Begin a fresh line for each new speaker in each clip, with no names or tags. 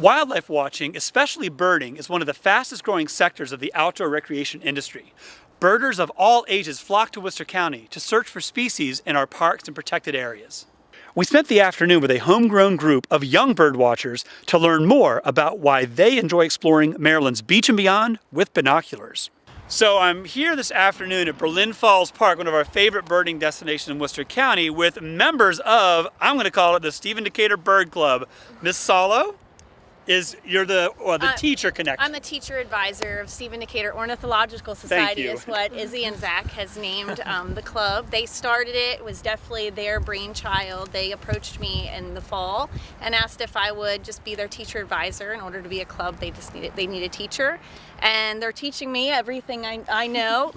Wildlife watching, especially birding, is one of the fastest growing sectors of the outdoor recreation industry. Birders of all ages flock to Worcester County to search for species in our parks and protected areas. We spent the afternoon with a homegrown group of young bird watchers to learn more about why they enjoy exploring Maryland's beach and beyond with binoculars. So I'm here this afternoon at Berlin Falls Park, one of our favorite birding destinations in Worcester County, with members of, I'm going to call it the Stephen Decatur Bird Club. Miss Salo, you're the teacher connector.
I'm the teacher advisor of Stephen Decatur Ornithological Society, is what Izzy and Zach has named the club. They started it. It was definitely their brainchild. They approached me in the fall and asked if I would just be their teacher advisor. In order to be a club, they need a teacher. And they're teaching me everything I know.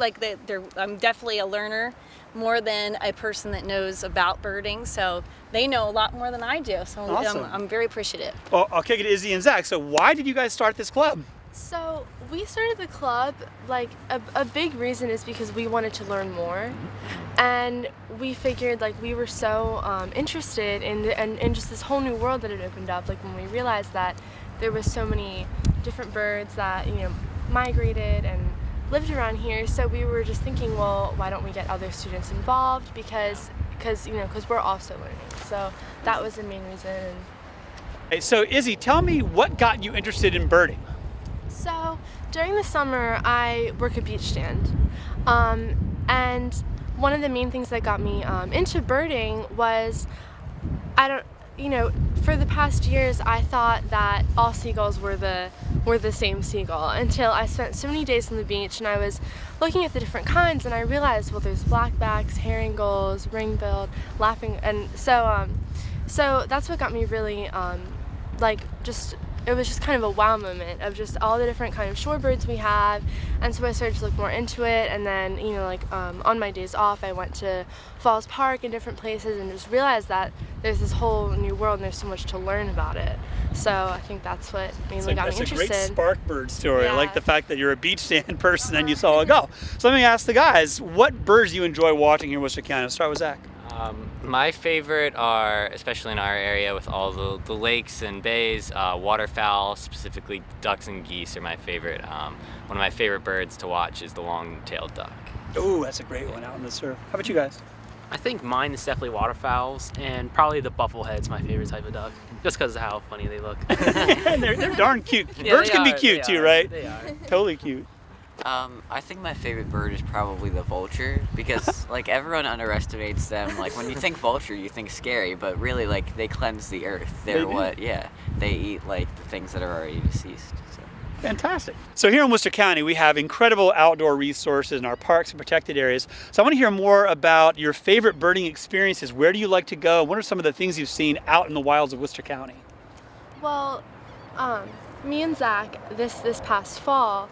I'm definitely a learner, more than a person that knows about birding. So they know a lot more than I do. So
awesome.
I'm very appreciative.
Well, I'll kick it to Izzy and Zach. So why did you guys start this club?
So we started the club, a big reason is because we wanted to learn more. And we figured we were so interested in just this whole new world that had opened up. When we realized that there was so many different birds that, migrated and lived around here, so we were just thinking, well, why don't we get other students involved, because we're also learning. So that was the main reason.
Hey, so Izzy, tell me what got you interested in birding?
So during the summer I work a beach stand, and one of the main things that got me into birding was, for the past years I thought that all seagulls were the same seagull, until I spent so many days on the beach and I was looking at the different kinds, and I realized, well, there's blackbacks, herring gulls, ring-billed, laughing, and so that's what got me really it was just kind of a wow moment of just all the different kind of shorebirds we have. And so I started to look more into it, and then on my days off I went to Falls Park and different places and just realized that there's this whole new world and there's so much to learn about it. So I think that's what mainly got me interested.
That's a great spark bird story.
Yeah.
I like the fact that you're a beach stand person and you saw a gull. So let me ask the guys, what birds do you enjoy watching here in Worcester County? Let's start with Zach.
My favorite are, especially in our area with all the lakes and bays, waterfowl, specifically ducks and geese are my favorite. One of my favorite birds to watch is the long-tailed duck.
Oh, that's a great one out in the surf. How about you guys?
I think mine is definitely waterfowls, and probably the bufflehead's my favorite type of duck, just because of how funny they look.
they're darn cute.
Yeah,
Birds can be cute too, right?
They are.
Totally cute.
I think my favorite bird is probably the vulture, because everyone underestimates them. When you think vulture, you think scary, but really they cleanse the earth. They eat the things that are already deceased. So.
Fantastic. So here in Worcester County, we have incredible outdoor resources in our parks and protected areas. So I want to hear more about your favorite birding experiences. Where do you like to go? What are some of the things you've seen out in the wilds of Worcester County?
Well, me and Zach this past fall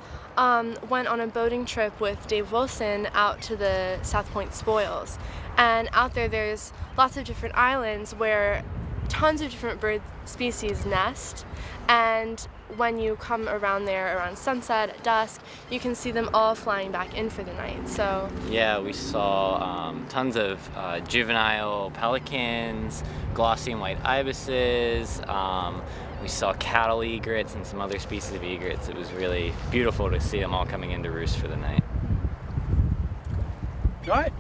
went on a boating trip with Dave Wilson out to the South Point Spoils, and out there's lots of different islands where tons of different bird species nest, and when you come around there around sunset at dusk, you can see them all flying back in for the night. So
yeah, we saw tons of juvenile pelicans, glossy and white ibises. We saw cattle egrets and some other species of egrets. It was really beautiful to see them all coming into roost for the night.
All right.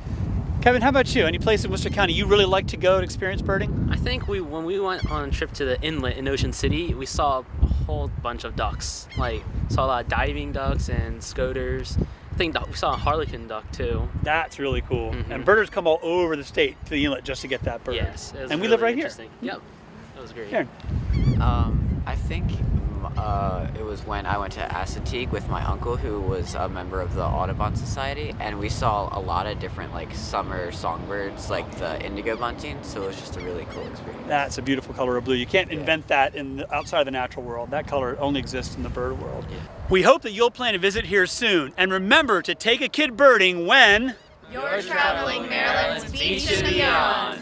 Kevin, how about you? Any place in Worcester County you really like to go to experience birding?
I think when we went on a trip to the inlet in Ocean City, we saw a whole bunch of ducks. Saw a lot of diving ducks and scoters. I think we saw a harlequin duck too.
That's really cool.
Mm-hmm.
And birders come all over the state to the inlet just to get that bird.
Yes.
And we live right here.
Yep. That was great.
Here.
I think it was when I went to Assateague with my uncle, who was a member of the Audubon Society, and we saw a lot of different summer songbirds, the indigo bunting. So it was just a really cool experience.
That's a beautiful color of blue. You can't invent that outside of the natural world. That color only exists in the bird world. Yeah. We hope that you'll plan to visit here soon, and remember to take a kid birding when
You're traveling Maryland's beach and beyond.